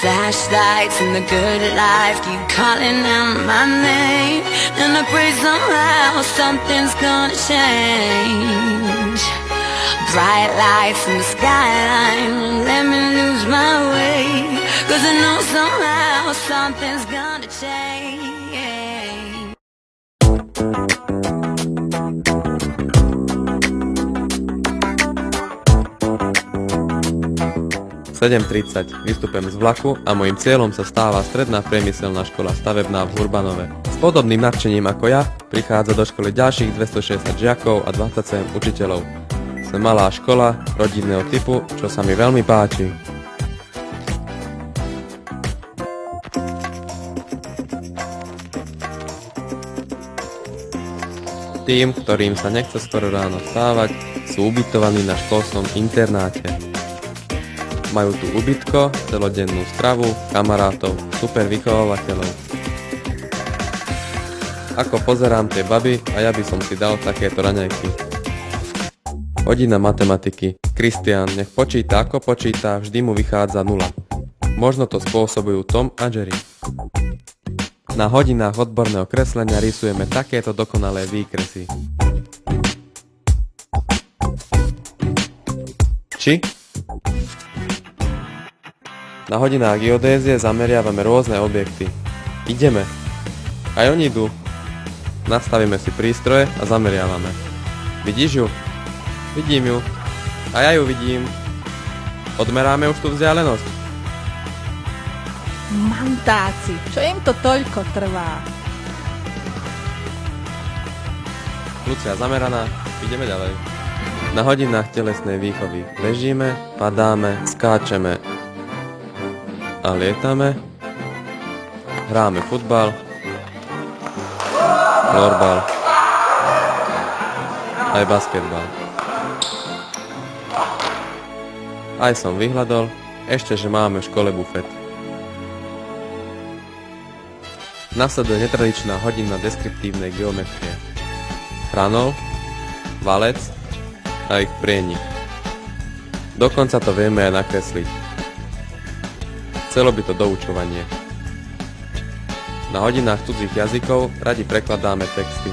Flashlights and the good life keep calling out my name, and I pray somehow something's gonna change. Bright lights in the skyline won't let me lose my way, 'cause I know somehow something's gonna change. 7:30. Vystupujem z vlaku a mojím cieľom sa stáva stredná priemyselná škola stavebná v Hurbanove. S podobným nadšením ako ja prichádza do školy ďalších 260 žiakov a 27 učiteľov. Sme malá škola rodinného typu, čo sa mi veľmi páči. Tým, ktorým sa nechce skoro ráno vstávať, sú ubytovaní na školskom internáte. Majú tu ubytko, celodennú stravu, kamarátov, super vychovávateľov. Ako pozerám tie baby a ja by som si dal takéto raňajky. Hodina matematiky. Kristián nech počíta ako počíta, vždy mu vychádza 0. Možno to spôsobujú Tom a Jerry. Na hodinách odborného kreslenia rysujeme takéto dokonalé výkresy. Či? Na hodinách geodézie zameriavame rôzne objekty. Ideme. Aj oni idú. Nastavíme si prístroje a zameriavame. Vidíš ju? Vidím ju. A ja ju vidím. Odmeráme už tú vzdialenosť. Mandáci, čo im to toľko trvá? Lucia zameraná, ideme ďalej. Na hodinách telesnej výchovy bežíme, padáme, skáčeme a lietame. Hráme futbal, florbal, aj basketbal. Aj som vyhľadol, ešte že máme v škole bufet. Nasleduje netradičná hodina deskriptívnej geometrie. Hranol, valec a ich prienik. Dokonca to vieme aj nakresliť. Chcelo by to doučovanie. Na hodinách cudzích jazykov radi prekladáme texty.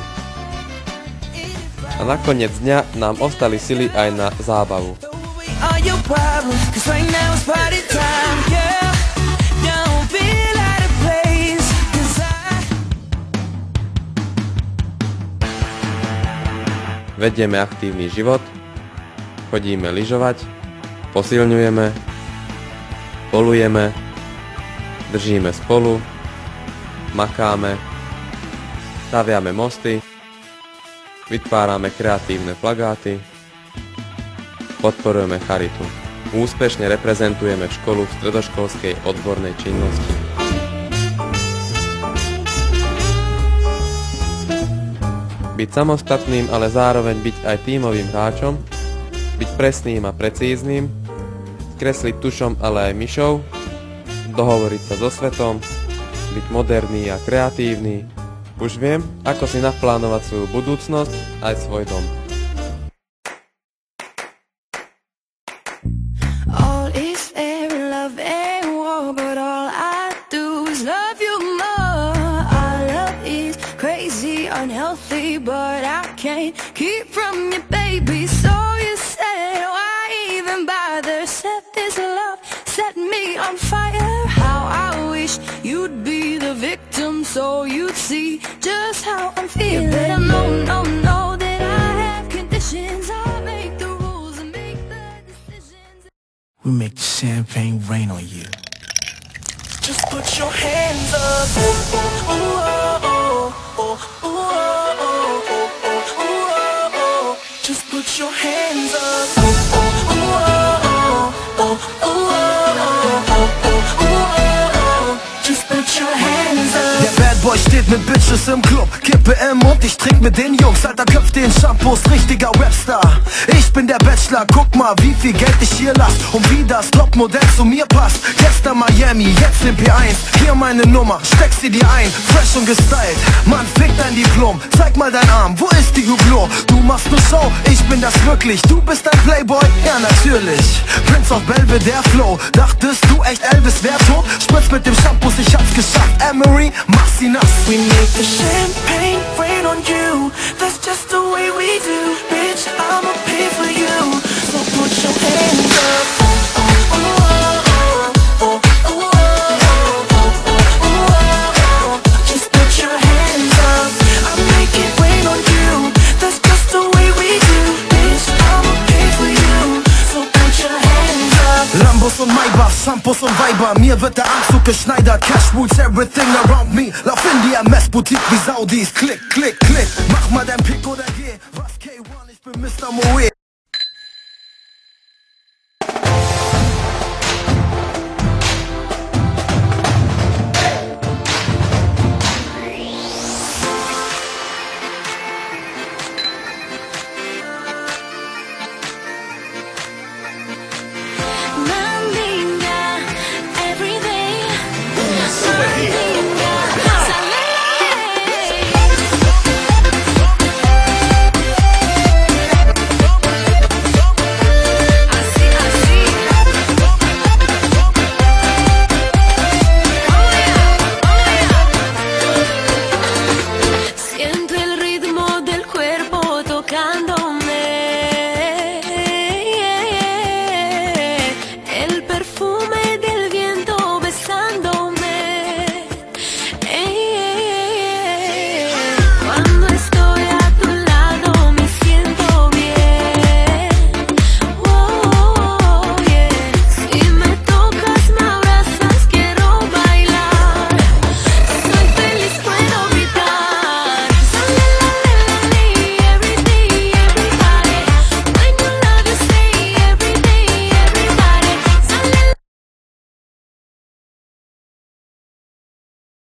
A nakoniec dňa nám ostali sily aj na zábavu. Vedieme aktívny život, chodíme lyžovať, posilňujeme, polujeme, držíme spolu, makáme, staviame mosty, vytvárame kreatívne plagáty, podporujeme charitu. Úspešne reprezentujeme školu v stredoškolskej odbornej činnosti. Byť samostatným, ale zároveň byť aj tímovým hráčom, byť presným a precízným, kresliť tušom, ale aj myšou, dohovoriť sa so svetom, byť moderný a kreatívny. Už viem, ako si naplánovať svoju budúcnosť aj svoj dom. All is fair in love and war, but all I do is love you more. Our love is crazy, unhealthy, but I can't keep from you, baby. So you said, why even bother? Set this love, set me on fire. How I wish you'd be the victim, so you'd see just how I'm feeling. You better know that I have conditions. I'll make the rules and make the decisions. We make the champagne rain on you. Just put your hands up. Ooh, ooh, oh, oh, oh, ooh, oh, oh, oh, ooh, oh, oh. Just put your hands up. Ooh, ooh, oh, oh, oh, ooh, oh, oh, oh, ooh, oh, oh. Just put your hands up. That bad boy steht mit Bitches im Club, Kippe im Mund, ich trink mit den Jungs. Alter, köpf den Shampoos, richtiger Rapstar. Ich bin der Bachelor, guck mal, wie viel Geld ich hier lass und wie das Topmodell zu mir passt. Gestern Miami, jetzt in P1, hier meine Nummer, steck sie dir ein. Fresh und gestylt, Mann, fick dein Diplom. Zeig mal dein Arm, wo ist die Hublot? Du machst ne Show, ich bin das wirklich. Du bist ein Playboy? Ja, natürlich. Prince of Belvedere Flow. Dachtest du echt, Elvis wär tot? Spritz mit dem Shampoos, ich hab's geschafft. Emery, mach sie nass. We make the champagne rain on you. That's just the way we do. Bitch, I'ma pay for you. So put your hands up. Just put your hands up. I make it rain on you. That's just the way we do. Bitch, I'ma pay for you. So put your hands up. Lambos und Maybachs, Shampoos und Weiber. Mir wird der Anzug geschneidert. Cash rules everything around me. Lauf in die MS-Boutique wie Saudis. Klick, klick, klick. Mach mal dein Pick oder geh. Was K1, ich bin Mr. Moe.